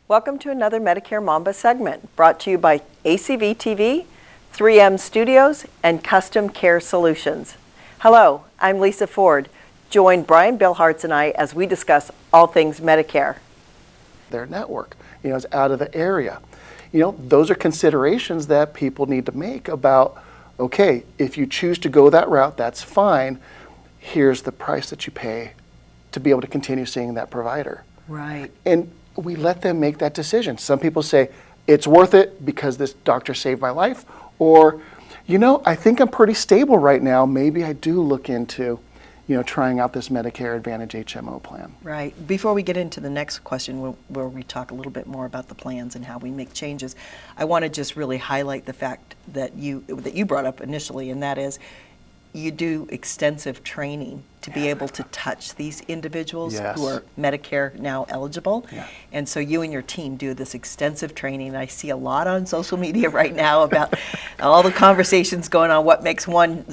Welcome to another Medicare Mamba segment brought to you by ACV TV, 3M Studios, and Custom Care Solutions. Hello, I'm Lisa Ford. Join Brian Bilhartz and I as we discuss all things Medicare. Their network, is out of the area. Those are considerations that people need to make about, okay, if you choose to go that route, that's fine. Here's the price that you pay to be able to continue seeing that provider. Right. And we let them make that decision. Some people say, it's worth it because this doctor saved my life, or, I think I'm pretty stable right now. Maybe I do look into, trying out this Medicare Advantage HMO plan. Right. Before we get into the next question, where we talk a little bit more about the plans and how we make changes, I want to just really highlight the fact that you brought up initially, and that is, you do extensive training to be able to touch these individuals who are Medicare now eligible. Yeah. And so you and your team do this extensive training. I see a lot on social media right now about all the conversations going on, what makes one,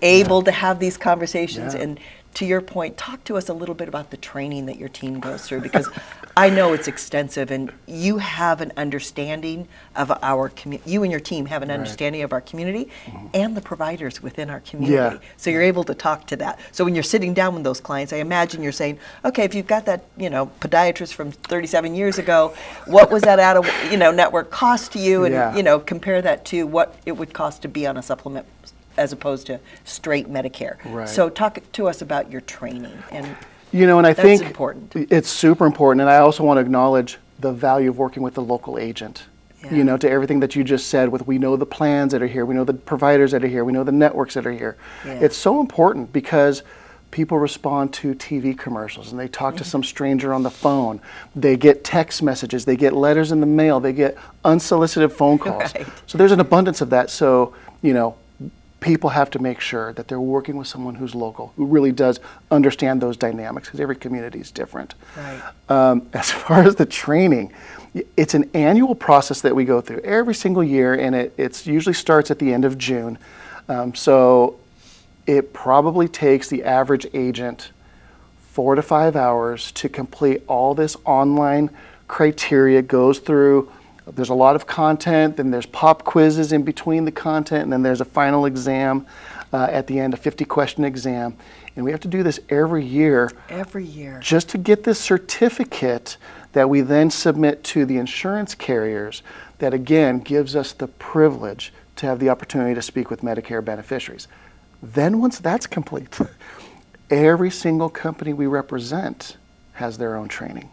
able to have these conversations. Yeah. And to your point, talk to us a little bit about the training that your team goes through, because I know it's extensive, and you have an understanding of our community. You and your team have an understanding of our community and the providers within our community. Yeah. So you're able to talk to that. So when you're sitting down with those clients, I imagine you're saying, okay, if you've got that, podiatrist from 37 years ago, what was that out of, network cost to you? And, compare that to what it would cost to be on a supplement as opposed to straight Medicare. Right. So talk to us about your training. And and I think important. It's super important. And I also want to acknowledge the value of working with the local agent. Yeah. To everything that you just said, we know the plans that are here, we know the providers that are here, we know the networks that are here. Yeah. It's so important because people respond to TV commercials and they talk to some stranger on the phone. They get text messages, they get letters in the mail, they get unsolicited phone calls. Right. So there's an abundance of that. So, people have to make sure that they're working with someone who's local, who really does understand those dynamics, because every community is different. Right. As far as the training, it's an annual process that we go through every single year, and it usually starts at the end of June. So it probably takes the average agent 4 to 5 hours to complete all this online criteria. Goes through, there's a lot of content, then there's pop quizzes in between the content, and then there's a final exam at the end, a 50-question exam. And we have to do this every year. Every year. Just to get this certificate that we then submit to the insurance carriers that, again, gives us the privilege to have the opportunity to speak with Medicare beneficiaries. Then once that's complete, every single company we represent has their own training.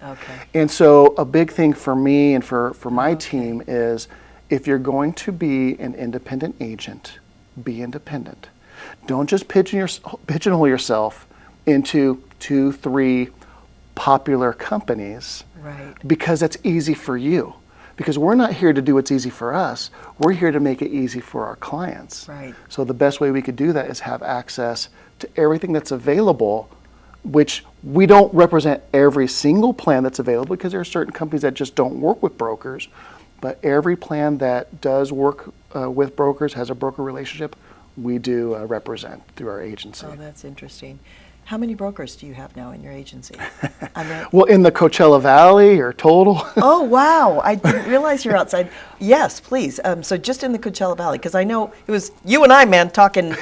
Okay. And so a big thing for me and for my team is, if you're going to be an independent agent, be independent. Don't just pigeonhole yourself into 2, 3 popular companies. Right. Because that's easy for you. Because we're not here to do what's easy for us. We're here to make it easy for our clients. Right. So the best way we could do that is have access to everything that's available, which we don't represent every single plan that's available, because there are certain companies that just don't work with brokers. But every plan that does work with brokers, has a broker relationship, we do represent through our agency. Oh, that's interesting. How many brokers do you have now in your agency? Well, in the Coachella Valley or total? Oh, wow. I didn't realize you're outside. Yes, please. So just in the Coachella Valley, because I know it was you and I, man, talking,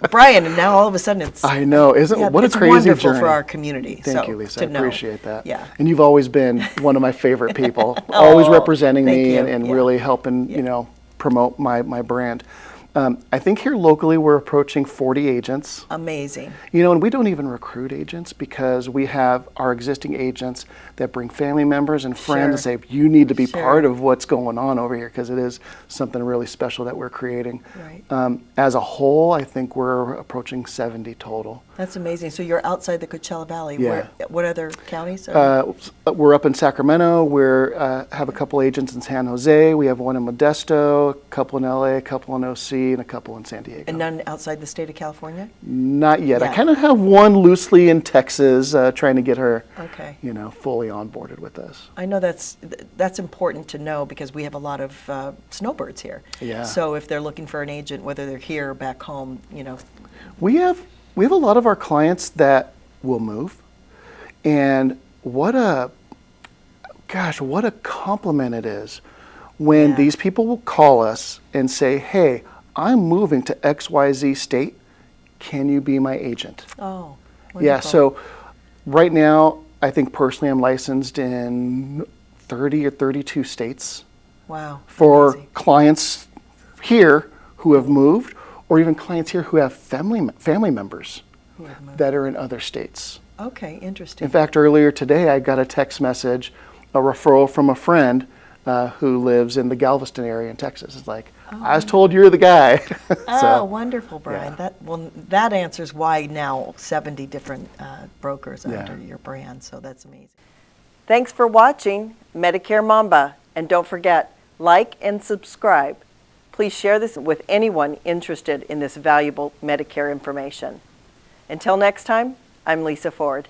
Brian, and now all of a sudden it's... I know. What a crazy journey. It's wonderful for our community. Thank you, Lisa. I appreciate that. Yeah. And you've always been one of my favorite people, always representing me and really helping, promote my brand. I think here locally we're approaching 40 agents. Amazing. And we don't even recruit agents, because we have our existing agents that bring family members and friends and say, you need to be part of what's going on over here, because it is something really special that we're creating. Right. As a whole, I think we're approaching 70 total. That's amazing. So you're outside the Coachella Valley. Yeah. What other counties? We're up in Sacramento. We have a couple agents in San Jose. We have one in Modesto, a couple in LA, a couple in OC, and a couple in San Diego. And none outside the state of California? Not yet. I kind of have one loosely in Texas, trying to get her, fully onboarded with us. I know that's important to know, because we have a lot of snowbirds here. Yeah. So if they're looking for an agent, whether they're here or back home, We have a lot of our clients that will move, and what a gosh, what a compliment it is when Yeah. these people will call us and say, hey, I'm moving to XYZ state. Can you be my agent? Oh, Yeah, wonderful. so right now, I think personally I'm licensed in 30 or 32 states Wow. for amazing. clients here who have moved, or even clients here who have family members Who have moved. that are in other states. Okay, interesting. In fact, earlier today, I got a text message, a referral from a friend who lives in the Galveston area in Texas. It's like, I was told you're the guy. Oh, wonderful, Brian. yeah. That answers why now 70 different brokers Yeah. under your brand. So that's amazing. Thanks for watching Medicare Mamba, and don't forget, like and subscribe. Please share this with anyone interested in this valuable Medicare information. Until next time, I'm Lisa Ford.